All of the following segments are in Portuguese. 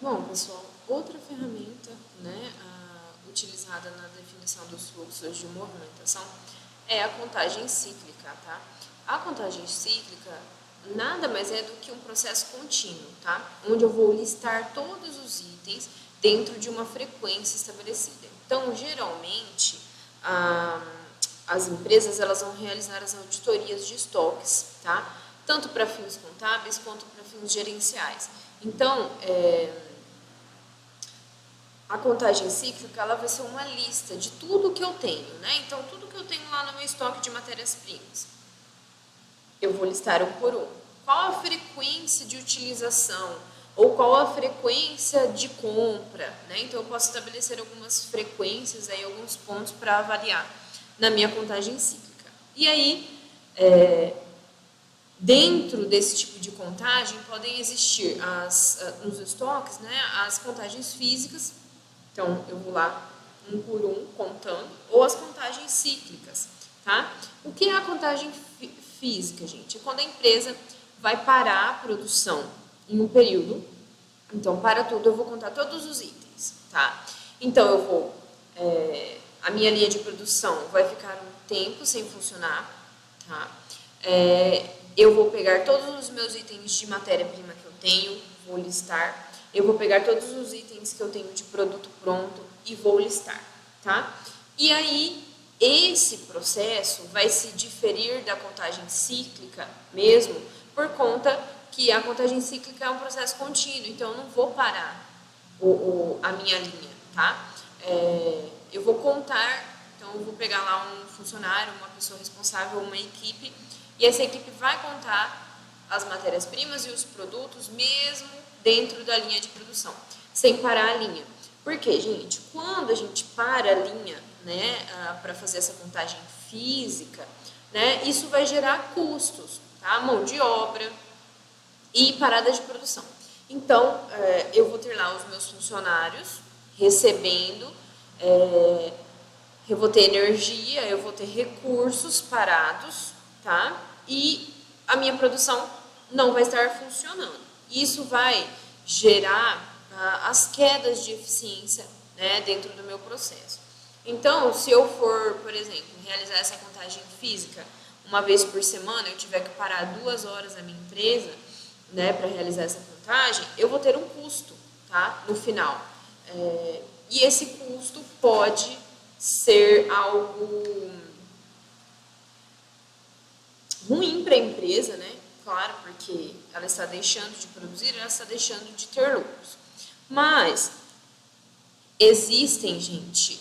Bom, pessoal, outra ferramenta, né, utilizada na definição dos fluxos de movimentação é a contagem cíclica, tá? A contagem cíclica nada mais é do que um processo contínuo, tá? Onde eu vou listar todos os itens dentro de uma frequência estabelecida. Então, geralmente, ah, as empresas elas vão realizar as auditorias de estoques, tá? Tanto para fins contábeis quanto para fins gerenciais. Então, a contagem cíclica ela vai ser uma lista de tudo que eu tenho, né? Então, tudo que eu tenho lá no meu estoque de matérias-primas, eu vou listar um por um. Qual a frequência de utilização ou qual a frequência de compra, né? Então, eu posso estabelecer algumas frequências aí, alguns pontos para avaliar na minha contagem cíclica. E aí, dentro desse tipo de contagem podem existir nos estoques, né, as contagens físicas. Então, eu vou lá um por um contando, ou as contagens cíclicas, tá? O que é a contagem física, gente? É quando a empresa vai parar a produção em um período. Então, para tudo, eu vou contar todos os itens, tá? Então, eu vou... a minha linha de produção vai ficar um tempo sem funcionar, tá? Eu vou pegar todos os meus itens de matéria-prima que eu tenho, vou listar. Eu vou pegar todos os itens que eu tenho de produto pronto e vou listar, tá? E aí, esse processo vai se diferir da contagem cíclica mesmo, por conta que a contagem cíclica é um processo contínuo, então eu não vou parar a minha linha, tá? Eu vou contar, então eu vou pegar lá um funcionário, uma pessoa responsável, uma equipe, e essa equipe vai contar as matérias-primas e os produtos mesmo dentro da linha de produção, sem parar a linha. Por quê, gente? Quando a gente para a linha, né, para fazer essa contagem física, né, isso vai gerar custos, tá? Mão de obra e parada de produção. Então, eu vou ter lá os meus funcionários recebendo, eu vou ter energia, eu vou ter recursos parados, tá? E a minha produção não vai estar funcionando. Isso vai gerar as quedas de eficiência, né, dentro do meu processo. Então, se eu for, por exemplo, realizar essa contagem física uma vez por semana, eu tiver que parar 2 horas a minha empresa, né, para realizar essa contagem, eu vou ter um custo, tá, no final. E esse custo pode ser algo ruim para a empresa, né? Claro, porque ela está deixando de produzir, ela está deixando de ter lucros. Mas existem, gente,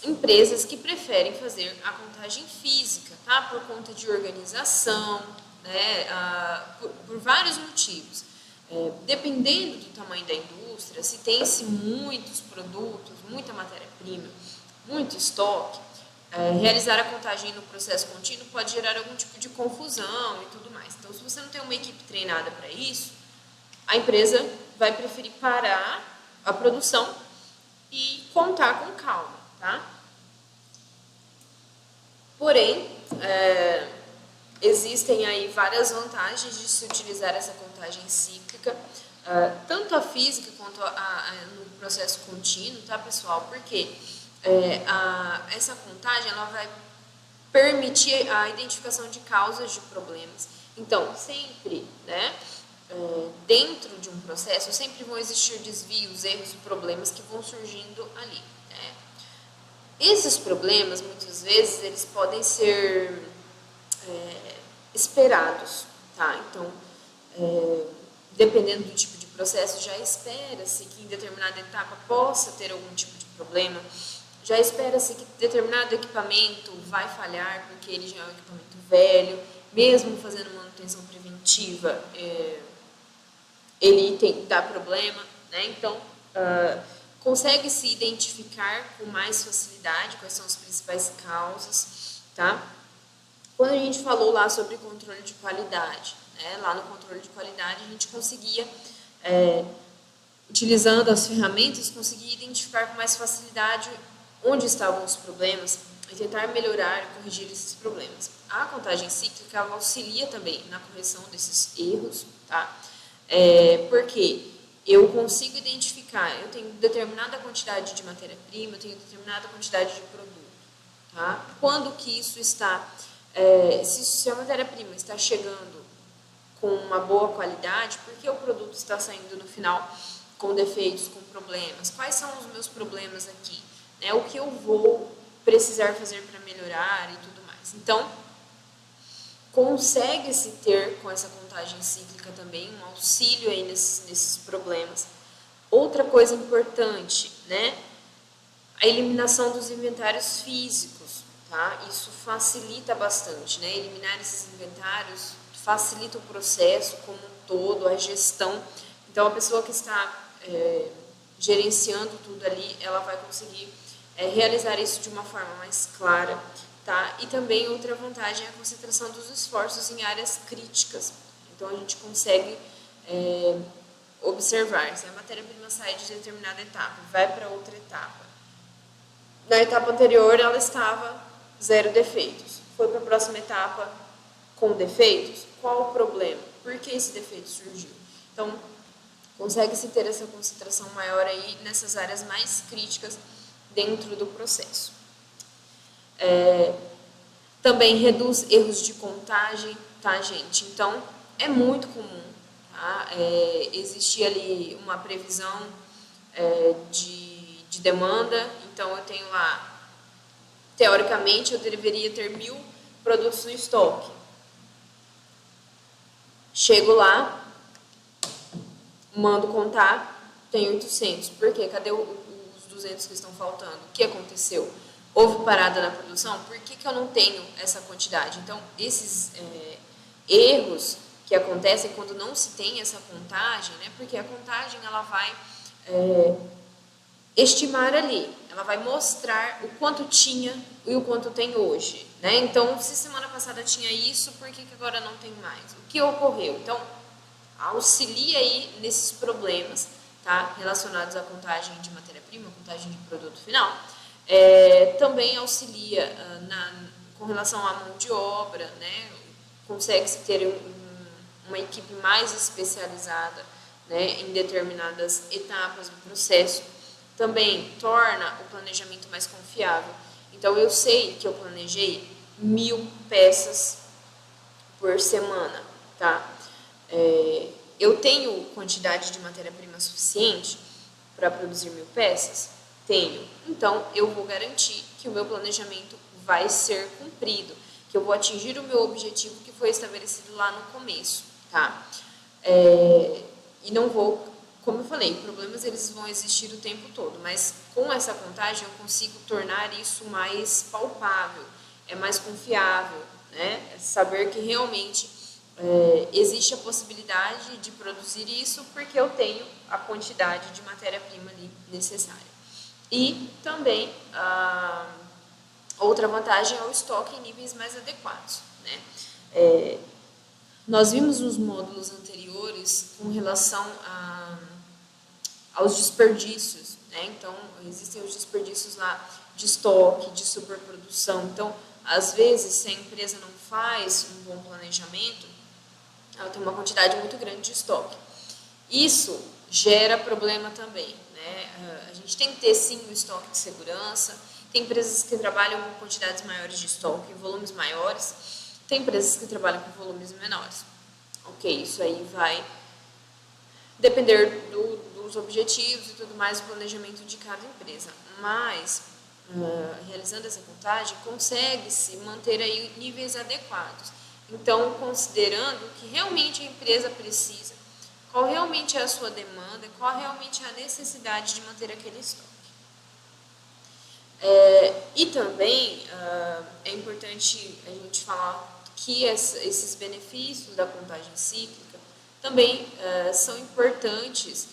empresas que preferem fazer a contagem física, tá? Por conta de organização, né? Por vários motivos. Dependendo do tamanho da indústria, se tem-se muitos produtos, muita matéria-prima, muito estoque, realizar a contagem no processo contínuo pode gerar algum tipo de confusão e tudo mais. Então, se você não tem uma equipe treinada para isso, a empresa vai preferir parar a produção e contar com calma, tá? Porém, existem aí várias vantagens de se utilizar essa contagem cíclica, tanto a física quanto no processo contínuo, tá, pessoal? Porque essa contagem ela vai permitir a identificação de causas de problemas. Então, sempre, né, dentro de um processo, sempre vão existir desvios, erros e problemas que vão surgindo ali, né? Esses problemas, muitas vezes, eles podem ser esperados, tá? Então, dependendo do tipo de processo, já espera-se que em determinada etapa possa ter algum tipo de problema, já espera-se que determinado equipamento vai falhar porque ele já é um equipamento velho, mesmo fazendo manutenção preventiva, ele dá problema, né? Então, consegue-se identificar com mais facilidade quais são as principais causas, tá? Quando a gente falou lá sobre controle de qualidade, né? Lá no controle de qualidade a gente conseguia, utilizando as ferramentas, conseguia identificar com mais facilidade onde estavam os problemas e tentar melhorar e corrigir esses problemas. A contagem cíclica ela auxilia também na correção desses erros, tá? Porque eu consigo identificar, eu tenho determinada quantidade de matéria-prima, eu tenho determinada quantidade de produto, tá? Quando que isso está, se a matéria-prima está chegando com uma boa qualidade, por que o produto está saindo no final com defeitos, com problemas? Quais são os meus problemas aqui? Né? O que eu vou precisar fazer para melhorar e tudo mais. Então, consegue-se ter com essa contagem cíclica também um auxílio aí nesses problemas. Outra coisa importante, né? A eliminação dos inventários físicos, tá? Isso facilita bastante, né? Eliminar esses inventários facilita o processo como um todo, a gestão. Então, a pessoa que está gerenciando tudo ali, ela vai conseguir realizar isso de uma forma mais clara. Tá? E também outra vantagem é a concentração dos esforços em áreas críticas. Então a gente consegue observar se a matéria-prima sai de determinada etapa, vai para outra etapa. Na etapa anterior ela estava zero defeitos, foi para a próxima etapa com defeitos. Qual o problema? Por que esse defeito surgiu? Então consegue-se ter essa concentração maior aí nessas áreas mais críticas dentro do processo. Também reduz erros de contagem, tá, gente? Então, é muito comum, tá? Existir ali uma previsão de demanda, então eu tenho lá, teoricamente, eu deveria ter 1000 produtos no estoque. Chego lá, mando contar, tem 800. Por quê? Cadê os 200 que estão faltando? O que aconteceu? Houve parada na produção? Por que eu não tenho essa quantidade? Então, esses erros que acontecem quando não se tem essa contagem, né? Porque a contagem ela vai estimar ali, ela vai mostrar o quanto tinha e o quanto tem hoje, né? Então, se semana passada tinha isso, por que agora não tem mais? O que ocorreu? Então, auxilia aí nesses problemas, tá? Relacionados à contagem de matéria-prima, contagem de produto final. Também auxilia com relação à mão de obra, né? Consegue-se ter uma equipe mais especializada, né, em determinadas etapas do processo. Também torna o planejamento mais confiável. Então, eu sei que eu planejei 1000 peças por semana, tá? Eu tenho quantidade de matéria-prima suficiente para produzir 1000 peças? Tenho. Então, eu vou garantir que o meu planejamento vai ser cumprido, que eu vou atingir o meu objetivo que foi estabelecido lá no começo, tá? E não vou, como eu falei, problemas eles vão existir o tempo todo, mas com essa contagem eu consigo tornar isso mais palpável, mais confiável, né? Saber que realmente existe a possibilidade de produzir isso porque eu tenho a quantidade de matéria-prima ali necessária. E também outra vantagem é o estoque em níveis mais adequados, né? Nós vimos nos módulos anteriores com relação aos desperdícios, né? Então, existem os desperdícios lá de estoque, de superprodução. Então, às vezes, se a empresa não faz um bom planejamento, ela tem uma quantidade muito grande de estoque. Isso gera problema também, né? A gente tem que ter, sim, um estoque de segurança. Tem empresas que trabalham com quantidades maiores de estoque, volumes maiores. Tem empresas que trabalham com volumes menores. Ok, isso aí vai depender dos objetivos e tudo mais, do planejamento de cada empresa. Mas, realizando essa contagem, consegue-se manter aí níveis adequados. Então, considerando que realmente a empresa precisa, qual realmente é a sua demanda, qual realmente é a necessidade de manter aquele estoque. E também é importante a gente falar que esses benefícios da contagem cíclica também são importantes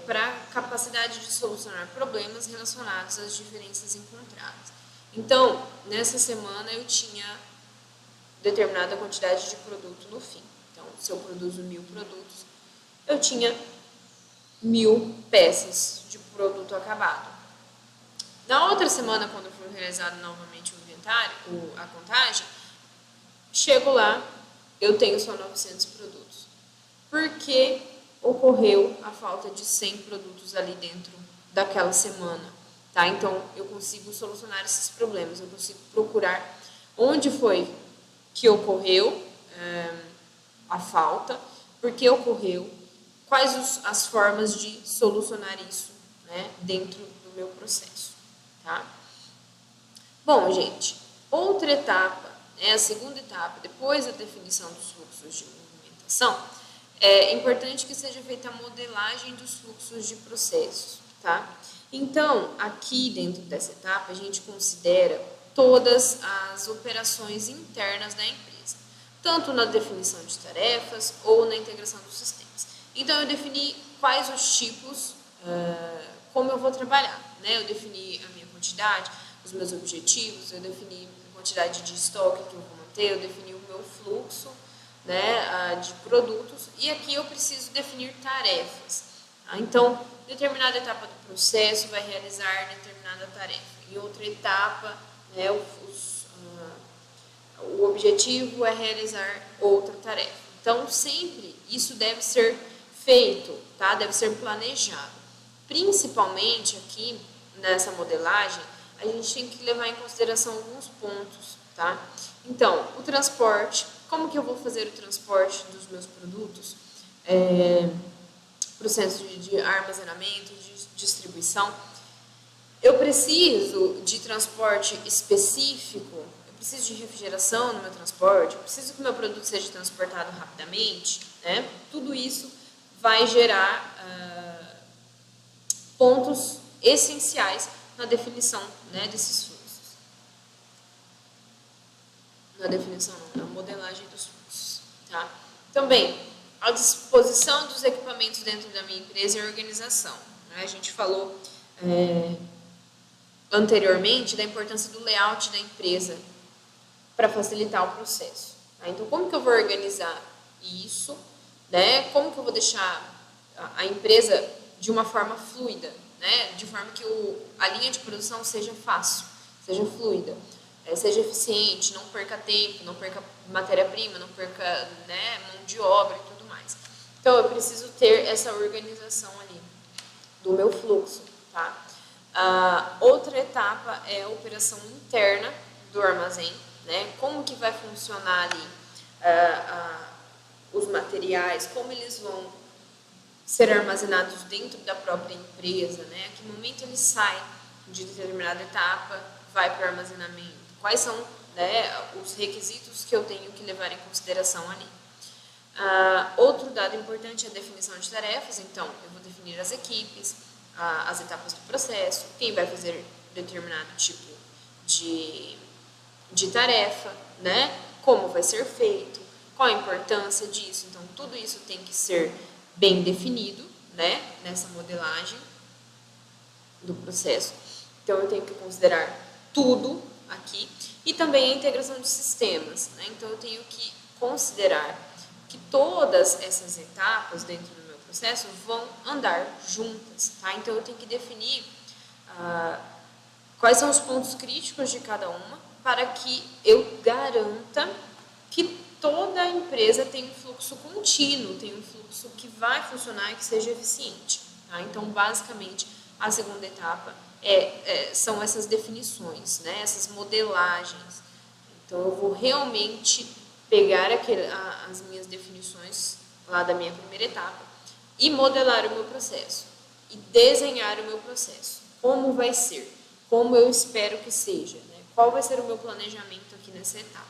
para a capacidade de solucionar problemas relacionados às diferenças encontradas. Então, nessa semana eu tinha determinada quantidade de produto no fim. Então, se eu produzo 1000 produtos, eu tinha 1000 peças de produto acabado. Na outra semana, quando for realizado novamente o inventário, a contagem, chego lá, eu tenho só 900 produtos. Por que ocorreu a falta de 100 produtos ali dentro daquela semana, tá? Então, eu consigo solucionar esses problemas, eu consigo procurar onde foi que ocorreu a falta, por que ocorreu, quais as formas de solucionar isso, né, dentro do meu processo, tá? Bom, gente, outra etapa, né, a segunda etapa, depois da definição dos fluxos de movimentação, é importante que seja feita a modelagem dos fluxos de processos, tá? Então, aqui dentro dessa etapa, a gente considera todas as operações internas da empresa, tanto na definição de tarefas ou na integração dos sistemas. Então, eu defini quais os tipos, como eu vou trabalhar, né? Eu defini a minha quantidade, os meus objetivos, eu defini a quantidade de estoque que eu vou manter, eu defini o meu fluxo, né, de produtos, e aqui eu preciso definir tarefas. Então, determinada etapa do processo vai realizar determinada tarefa. Em outra etapa, né, o objetivo é realizar outra tarefa. Então, sempre isso deve ser feito, tá? Deve ser planejado. Principalmente aqui, nessa modelagem, a gente tem que levar em consideração alguns pontos, tá? Então, o transporte, como que eu vou fazer o transporte dos meus produtos? Processo de armazenamento, de distribuição. Eu preciso de transporte específico, eu preciso de refrigeração no meu transporte, eu preciso que o meu produto seja transportado rapidamente, né? Tudo isso vai gerar pontos essenciais na definição, né, desses fluxos. Na definição, não, na modelagem dos fluxos, tá? Também, a disposição dos equipamentos dentro da minha empresa e a organização, né? A gente falou anteriormente da importância do layout da empresa para facilitar o processo, tá? Então, como que eu vou organizar isso, né? Como que eu vou deixar a empresa de uma forma fluida, né? De forma que a linha de produção seja fácil, seja fluida, seja eficiente, não perca tempo, não perca matéria-prima, não perca, né, mão de obra e tudo mais. Então, eu preciso ter essa organização ali do meu fluxo, tá? Outra etapa é a operação interna do armazém, né? Como que vai funcionar ali os materiais, como eles vão ser armazenados dentro da própria empresa, né? A que momento ele sai de determinada etapa, vai para o armazenamento, quais são, né, os requisitos que eu tenho que levar em consideração ali. Outro dado importante é a definição de tarefas, então eu vou definir as equipes, as etapas do processo, quem vai fazer determinado tipo de tarefa, né? Como vai ser feito, qual a importância disso, então tudo isso tem que ser bem definido, né, nessa modelagem do processo. Então, eu tenho que considerar tudo aqui e também a integração de sistemas, né? Então, eu tenho que considerar que todas essas etapas dentro do meu processo vão andar juntas, tá? Então, eu tenho que definir quais são os pontos críticos de cada uma para que eu garanta que toda a empresa tem um fluxo contínuo, tem um fluxo que vai funcionar e que seja eficiente, tá? Então, basicamente, a segunda etapa são essas definições, né? Essas modelagens. Então, eu vou realmente pegar as minhas definições lá da minha primeira etapa e modelar o meu processo e desenhar o meu processo. Como vai ser? Como eu espero que seja, né? Qual vai ser o meu planejamento aqui nessa etapa?